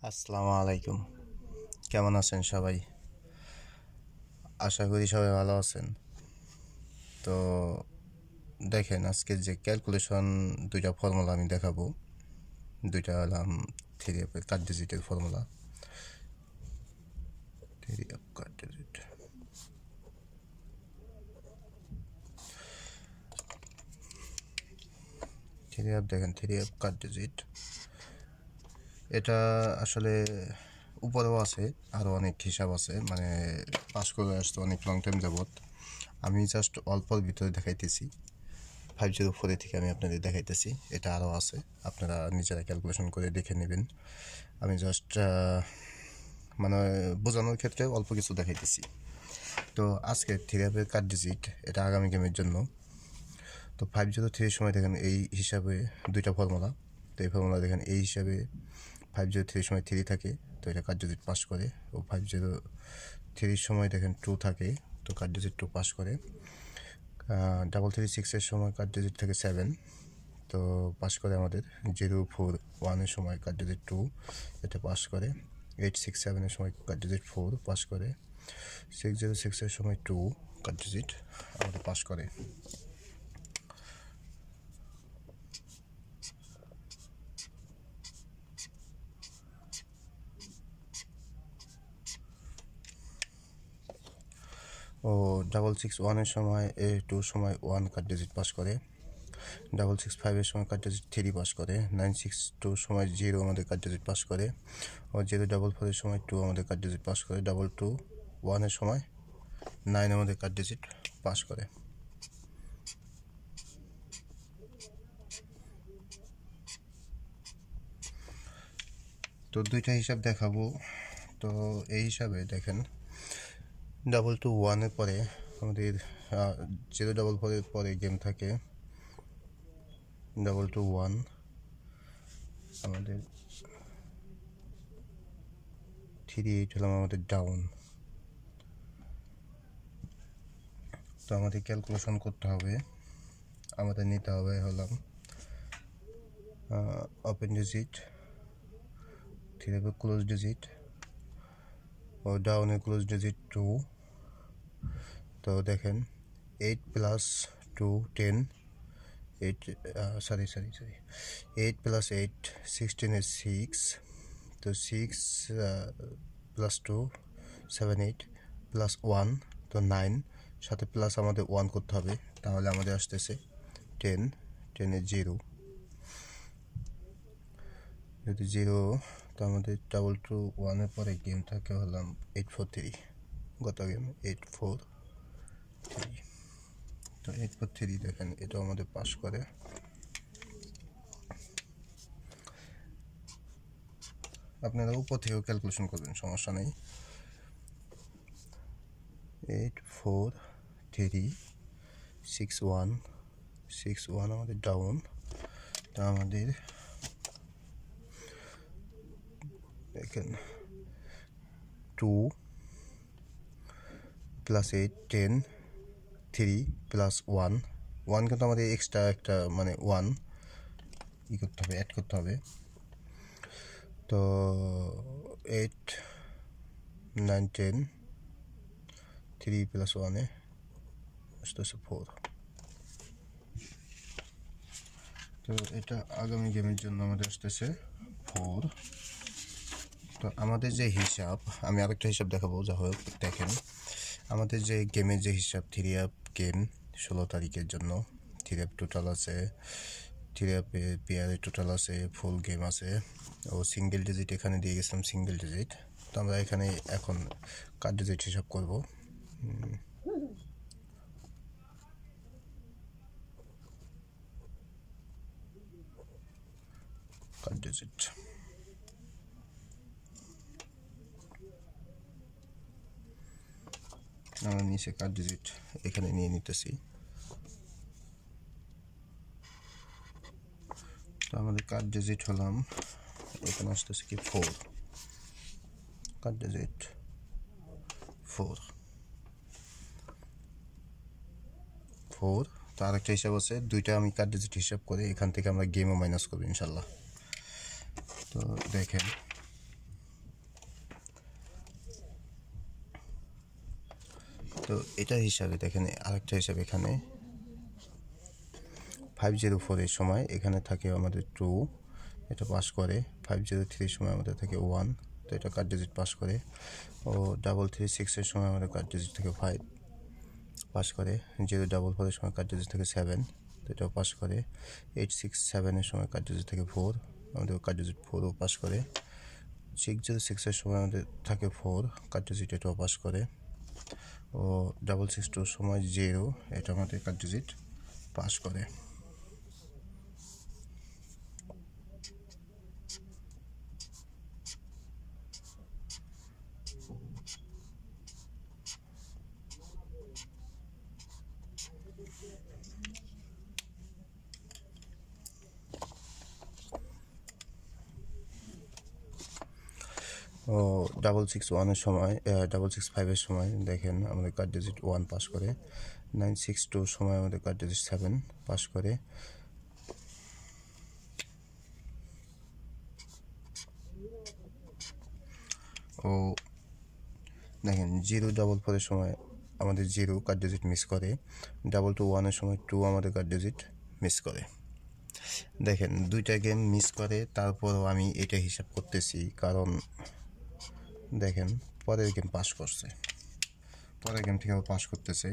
আসসালামু আলাইকুম। কেমন আছেন সবাই? আশা করি সবাই ভালো আছেন। তো দেখেন, আজকে যে ক্যালকুলেশন দুইটা ফর্মুলা আমি দেখাবো, দুইটা হলাম থ্রি অফ কাট ডিজিটের formula. Three of cut digit, দেখেন থ্রি অফ কাট ডিজিট। এটা আসলে উপরেও আছে, আরও অনেক হিসাব আছে, মানে পাস করে আসতে অনেক লং টাইম যাবত। আমি জাস্ট অল্পর ভিতরে দেখাইতেছি, 504 থেকে আমি আপনাদের দেখাইতেছি। এটা আরও আছে, আপনারা নিজেরা ক্যালকুলেশন করে দেখে নেবেন। আমি জাস্ট মানে বোঝানোর ক্ষেত্রে অল্প কিছু দেখাইতেছি। তো আজকে থ্রি অ্যাপের কাট ডিজিট, এটা আগামী গেমের জন্য। তো 503 সময় দেখেন এই হিসাবে দুইটা ফর্মুলা। তো এই ফর্মুলা দেখেন এই হিসাবে 503 সময় 3 থাকে, তো এটা কাট ডিজিট পাস করে। ও 503 সময় দেখেন 2 থাকে, তো কাট ডিজিট 2 পাস করে। 336-এর সময় কাট ডিজিট থাকে 7, তো পাস করে আমাদের। 041-এর সময় কাট ডিজিট 2, এটা পাস করে। 867-এর সময় কাট ডিজিট 4 পাস করে। 606-এর সময় 2 কাট ডিজিট আমাদের পাস করে। ও 661-এর সময় 2 সময় 1 কাট ডিজিট পাস করে। 665-এর সময় কাট ডিজিট 3 পাস করে। 962 সময় 0 আমাদের কাট ডিজিট পাস করে। ও 044-এর সময় 2 আমাদের কাট ডিজিট পাস করে। 221-এর সময় 9 আমাদের কাট ডিজিট পাস করে। তো দুইটা হিসাব দেখাবো। তো এই হিসাবে দেখেন 221-এর পরে আমাদের 044-এর পরে গেম থাকে 221, আমাদের 38 হলাম আমাদের ডাউন। তো আমাদের ক্যালকুলেশন করতে হবে, আমাদের নিতে হবে হলাম open digit, three close digit, ও ডাউনের ক্লোজ ডিজিট 2। তো দেখেন 8 + 2 10, 8 8 + 8 16 is 6, তো 6 + 2 7 8 + 1 তো 9, সাথে প্লাস আমাদের 1 করতে হবে, তাহলে আমাদের আসতেছে 10, 10 0, যদি 0, তো আমাদের 221-এর পরে গেম থাকে হলাম 843, গত গেম 843। তো 843 দেখেন এটা আমাদের পাস করে। আপনারা উপর থেকেও ক্যালকুলেশন করবেন, সমস্যা নেই। 843 61 61 আমাদের ডাউন। তো আমাদের দেখেন 2 + 8 10, 3 + 1 1 কিন্তু আমাদের এক্সট্রা একটা মানে 1 ই করতে হবে, অ্যাড করতে হবে। তো 8 9 10, 3 + 1-এ আসতেছে 4। তো এটা আগামী গেমের জন্য আমাদের আসতেছে 4। তো আমাদের যে হিসাব, আমি আরেকটা হিসাব দেখাবো। যা হোক দেখেন, আমাদের যে গেমের যে হিসাব, থ্রি অ্যাপ গেম 16 তারিখের জন্য। থ্রি অ্যাপ টোটাল আছে, থ্রি অ্যাপে পেয়ারে টোটাল আছে, ফুল গেম আছে, ও সিঙ্গেল ডিজিট এখানে দিয়ে গেছিলাম, সিঙ্গেল ডিজিট। তো আমরা এখানে এখন কাট ডিজিট হিসাব করব। কাট ডিজিট আমরা নিচে কাট ডিজিট এখানে নিয়ে নিতেছি। তো আমাদের কাট ডিজিট হলাম এখানে আসতেছে কি 4, কাট ডিজিট 4। তো আরেকটা হিসাব আছে, দুইটা আমি কাট ডিজিট হিসাব করে এখান থেকে আমরা গেমও মাইনাস করবো ইনশাল্লাহ। তো দেখেন তো এটা হিসাবে দেখেন আরেকটা হিসাবে এখানে 504 এর সময় এখানে থাকে আমাদের 2, এটা পাস করে। 503 সময় আমাদের থাকে 1, তো এটা কাট ডিজিট পাস করে। ও 336 এর সময় আমাদের কাট ডিজিট থাকে 5, পাস করে। 044 এর সময় কাট ডিজিট থাকে 7, তো এটাও পাস করে। 867 এর সময় কাট ডিজিট থাকে 4, আমাদের কাট ডিজিট 4ও পাস করে। 606 এর সময় আমাদের থাকে 4, কাট ডিজিট এটাও পাস করে। ও 662 সময় 0, এটা আমাদের কাট ডিজিট পাস করে। ও 661 এর সময় 665 এর সময় দেখেন আমাদের কাট ডিজিট 1 পাস করে। 962 সময় আমাদের কাট ডিজিট 7 পাস করে। ও দেখেন 044 এর সময় আমাদের 0 কাট ডিজিট মিস করে। 221 এর সময় 2 আমাদের কাট ডিজিট মিস করে। দেখেন দুইটা গেম মিস করে, তারপরও আমি এটা হিসাব করতেছি কারণ দেখেন পরের গেম পাস করছে, পরের গেম থেকে পাস করতেছে,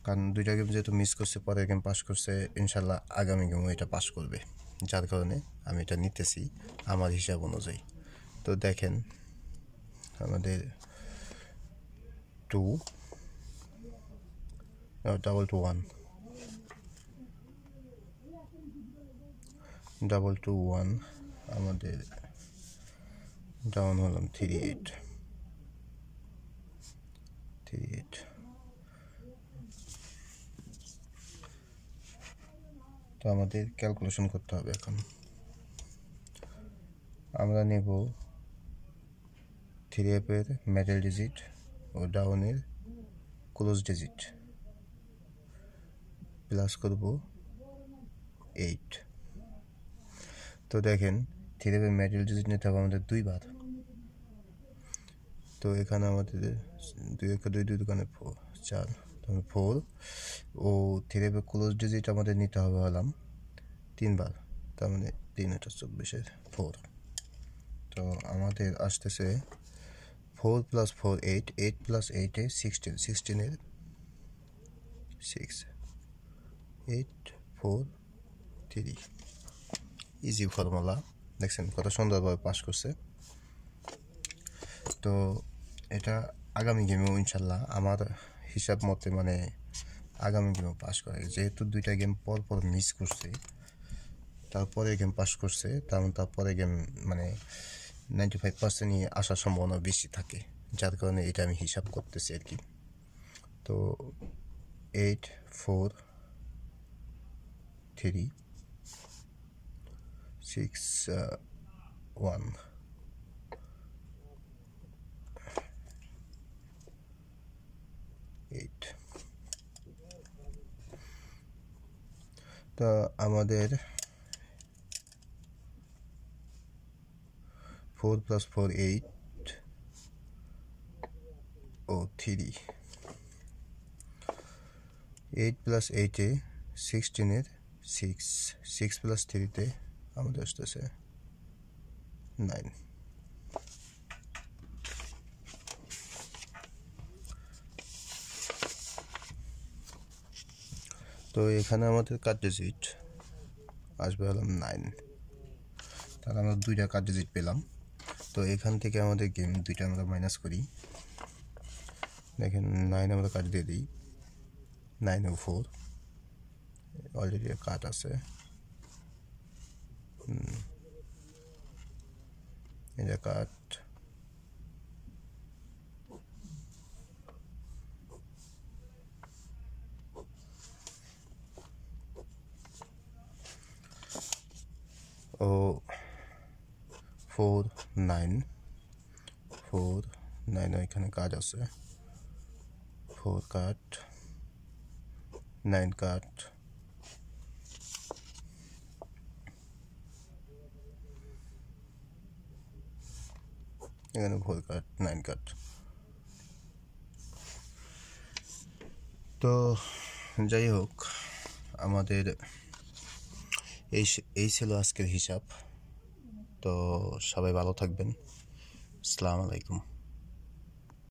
কারণ দুইটা গেম যেহেতু মিস করছে পরের গেম পাস করছে, ইনশাল্লাহ আগামী গেমও এটা পাস করবে, যার কারণে আমি এটা নিতেছি আমার হিসাব অনুযায়ী। তো দেখেন আমাদের 2 221 আমাদের ডাউন হলাম 38। তো আমাদের ক্যালকুলেশন করতে হবে। এখন আমরা নেব 3F-এর মিডল ডিজিট ও ডাউনের ক্লোজ ডিজিট, প্লাস করব 8। তো দেখেন 3F-এর মিডল ডিজিট নিতে হবে আমাদের 2 বার। তো এখানে আমাদের 2 1 2 2 দোকানে 4, 4 ও 3F-এর ক্লোজ ডিজিট আমাদের নিতে হবে হলাম 3 বার, তার মানে 3 এটা 24-এর 4। তো আমাদের আসতেছে 4 + 4 8, 8 + 8 এ 16, 16-এর 6, 8 4 3। ইজি ফর্মুলা, দেখছেন কত সুন্দরভাবে পাস করছে। তো এটা আগামী গেমেও ইনশাল্লাহ আমার হিসাব মতে মানে আগামী গেমেও পাস করে, যেহেতু দুইটা গেম পর পর মিস করছে, তারপরে গেম পাস করছে, তারপরে গেম মানে 95%ই আসার সম্ভাবনা বেশি থাকে, যার কারণে এটা আমি হিসাব করতেছি আর কি। তো 8 4 3 6 1 8। তো আমাদের 4 + 4 8 ও 3, 8 + 8 এ 16-এর 6, 6 + 3-তে আমাদের আসতেছে 9। তো এখানে আমাদের কাট ডিজিট আসবে হলাম 9, তাহলে আমরা 2টা কাট ডিজিট পেলাম। তো এখান থেকে আমাদের গেম 2টা আমরা মাইনাস করি। দেখেন 9 আমরা কাট দিয়ে দিই, 9 ও 4 অলরেডি কাট আছে, এটা কাট। ও 4 9 4 9 এখানে কাট আছে, 4 কাট 9 কাট, এখানে 4 কাট 9 কাট। তো যাই হোক, আমাদের এই ছিল আজকের হিসাব। তো সবাই ভালো থাকবেন। আসসালামু আলাইকুম।